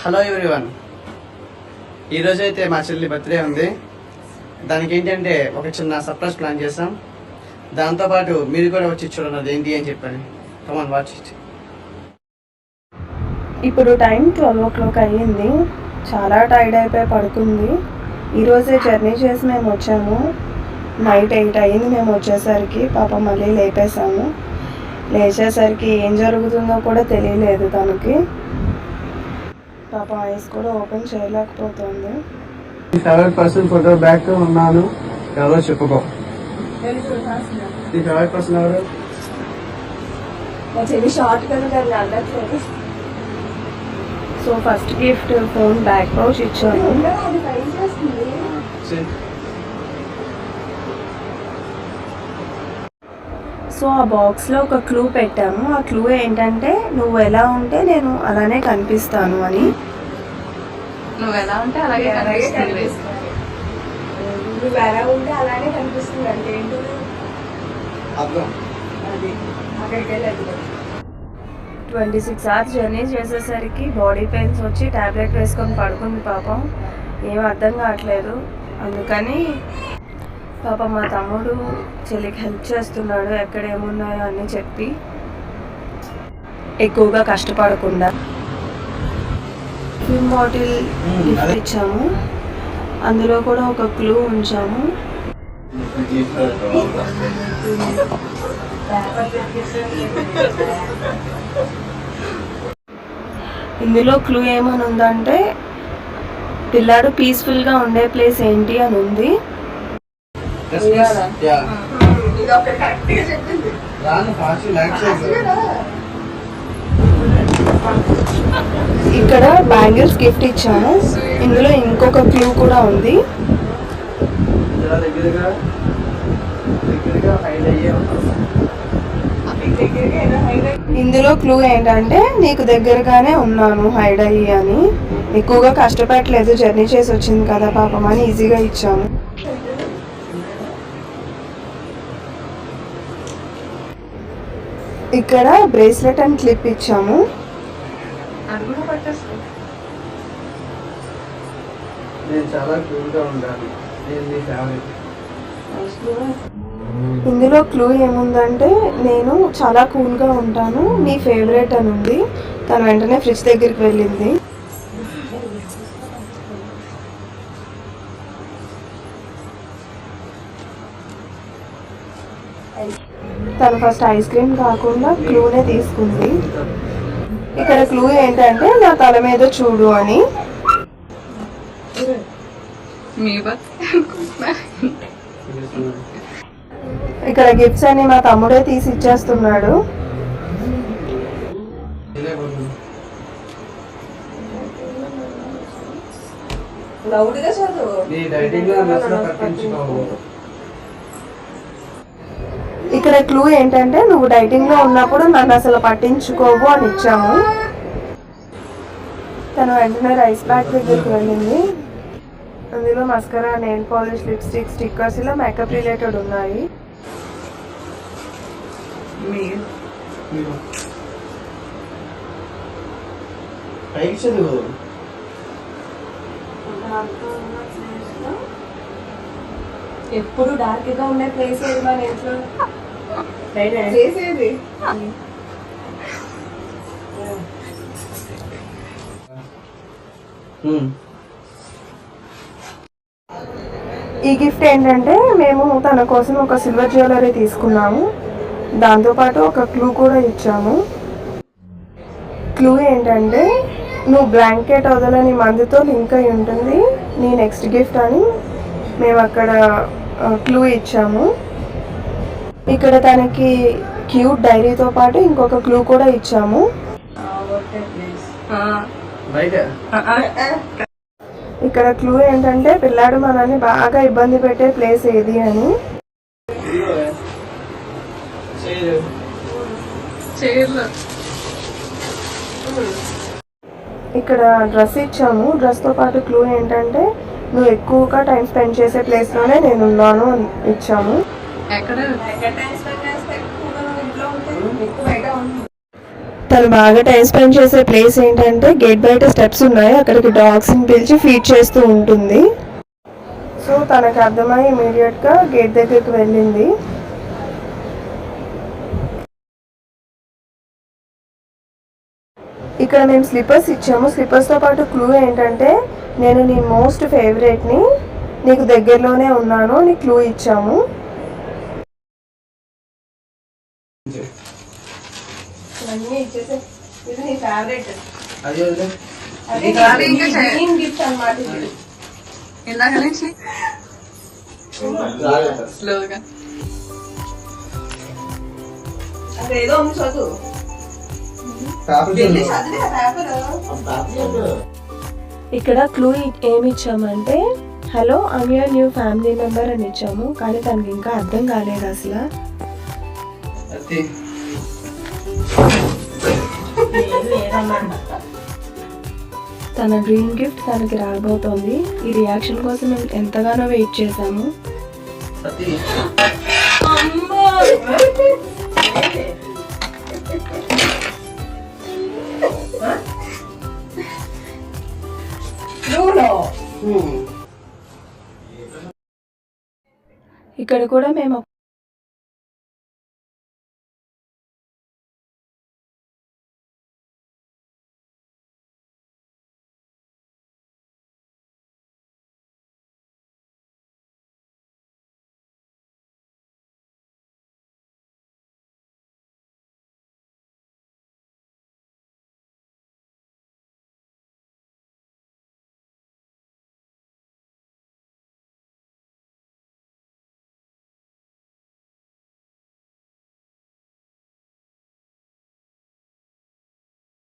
Hello everyone, ఈరోజు అయితే మా చెల్లి బర్త్డే ఉంది. దానికి ఏంటంటే ఒక చిన్న సర్ప్రైజ్ ప్లాన్ చేసాం. దాంతోపాటు మీరు కూడా వచ్చి చూడండి అది ఏంటి అని చెప్పాను. కమాన్ వాచ్ ఇట్. ఇప్పుడు టైం 12 o'clock అయ్యింది. చాలా టైర్డ్ అయిపోయి పడుకుంది. ఈరోజే జర్నీ చేసి మేము వచ్చాము. నైట్ 8 అయ్యింది మేము వచ్చేసరికి. పాప మళ్ళీ లేపేసాము. లేచేసరికి ఏం జరుగుతుందో కూడా తెలియలేదు తనకి. పాప ఐస్ కూడా ఓపెన్ చేయలేకపోతుంది. ఫేవరెట్ పర్సన్ ఫోటో బ్యాక్ ఉన్నాను, ఎవరో చెప్పుకో. ఫేవరెట్ పర్సన్ ఎవరు? So first gift phone back pouch ఇచ్చాను. సో ఆ బాక్స్లో ఒక క్లూ పెట్టాము. ఆ క్లూ ఏంటంటే నువ్వు ఎలా ఉంటే నేను అలానే కనిపిస్తాను అని. నువ్వు ఎలా ఉంటే అలాగే కనిపిస్తుంది. నువ్వు ఎలా ఉంటే అలానే కనిపిస్తుంది అంటే ఏంటి? అది అక్కడికి వెళ్ళదు. 26 hours జర్నీ చేసేసరికి బాడీ పెయిన్స్ వచ్చి ట్యాబ్లెట్ వేసుకొని పడుకుంది పాపం. ఏం అర్థం కావట్లేదు. అందుకని పాప మా తమ్ముడు చెల్లికి హెల్ప్ చేస్తున్నాడు, ఎక్కడ ఏమున్నాయో అని చెప్పి. ఎక్కువగా కష్టపడకుండా ఫిల్మ్ బాటిల్ గిఫ్ట్ ఇచ్చాము. అందులో కూడా ఒక క్లూ ఉంచాము. ఇందులో క్లూ ఏమని ఉందంటే పిల్లాడు పీస్ఫుల్గా ఉండే ప్లేస్ ఏంటి అని ఉంది. ఇక్కడ బ్యాంగిల్స్ గిఫ్ట్ ఇచ్చాను. ఇందులో ఇంకొక క్లూ కూడా ఉంది. ఇందులో క్లూ ఏంటంటే నీకు దగ్గరగానే ఉన్నాను, హైడ్ అయ్యి అని. ఎక్కువగా కష్టపడలేదు, జర్నీ చేసి వచ్చింది కదా పాపం అని ఈజీగా ఇచ్చాము. ఇక్కడ బ్రేస్లెట్ అండ్ క్లిప్ ఇచ్చాము. ఇందులో క్లూ ఏముందంటే నేను చాలా కూల్గా ఉంటాను, నీ ఫేవరెట్ అని ఉంది. తను వెంటనే ఫ్రిడ్జ్ దగ్గరికి వెళ్ళింది. తను ఫస్ట్ ఐస్ క్రీమ్ కాకుండా క్లూనే తీసుకుంది. ఇక్కడ క్లూ ఏంటంటే నా తల మీద చూడు అని. ఇక్కడ గిఫ్ట్స్ అని మా తమ్ముడే తీసి ఇచ్చేస్తున్నాడు. ఇక్కడ క్లూ ఏంటంటే నువ్వు డైటింగ్ లో ఉన్నప్పుడు నన్ను అసలు పట్టించుకోవు అని ఇచ్చాము. తను వెంటనే రైస్ బ్యాగ్ దగ్గరికి వెళ్ళింది. అందులో mascara, nail polish, lipstick, stickers ఇలా మేకప్ రిలేటెడ్ ఉన్నాయి. ఎప్పుడు డార్క్ గా ఉండే ప్లేస్ ఏది మన ఇంట్లో చేసేది. ఈ గిఫ్ట్ ఏంటంటే మేము తన కోసం ఒక సిల్వర్ జ్యువెలరీ తీసుకున్నాము. దాంతోపాటు ఒక క్లూ కూడా ఇచ్చాము. క్లూ ఏంటంటే నువ్వు బ్లాంకెట్ వదలని మందుతో లింక్ అయి ఉంటుంది నీ నెక్స్ట్ గిఫ్ట్ అని మేము అక్కడ క్లూ ఇచ్చాము. ఇక్కడ తనకి క్యూట్ డైరీతో పాటు ఇంకొక క్లూ కూడా ఇచ్చాము. ఇక్కడ క్లూ ఏంటంటే పిల్లాడు మనల్ని బాగా ఇబ్బంది పెట్టే ప్లేస్ ఏది అని. ఇక్కడ డ్రెస్ ఇచ్చాము. డ్రెస్తో పాటు క్లూ ఏంటంటే నువ్వు ఎక్కువగా టైం స్పెండ్ చేసే ప్లేస్లోనే నేను ఉన్నాను అని ఇచ్చాము. తను బాగా టైం స్పెండ్ చేసే ప్లేస్ ఏంటంటే గేట్ బయట స్టెప్స్ ఉన్నాయి, అక్కడికి డాగ్స్ని పిలిచి ఫీడ్ చేస్తూ ఉంటుంది. సో తనకు అర్థమై ఇమీడియట్గా గేట్ దగ్గరికి వెళ్ళింది. ఇక్కడ మేము స్లిప్పర్స్ ఇచ్చాము. స్లిప్పర్స్తో పాటు క్లూ ఏంటంటే నేను నీ మోస్ట్ ఫేవరెట్ని, నీకు దగ్గరలోనే ఉన్నాను అని క్లూ ఇచ్చాము. ఇది నీ ఫేవరెట్, అది వదిలే. అది ఇంకా గ్రీన్ గిఫ్ట్ అన్నమాట. ఇది ఇందాక నుంచి స్లోగా అదేదో ఉంది చదువు. ఇక్కడ క్లూ ఏమి ఇచ్చామంటే hello I'm your new family member అని ఇచ్చాము, కానీ తనకి ఇంకా అర్థం కాలేదు అసలు. తన డ్రీమ్ గిఫ్ట్ తనకి రాబోతోంది. ఈ రియాక్షన్ కోసం మేము ఎంతగానో వెయిట్ చేసాము. ఇక్కడ కూడా మేము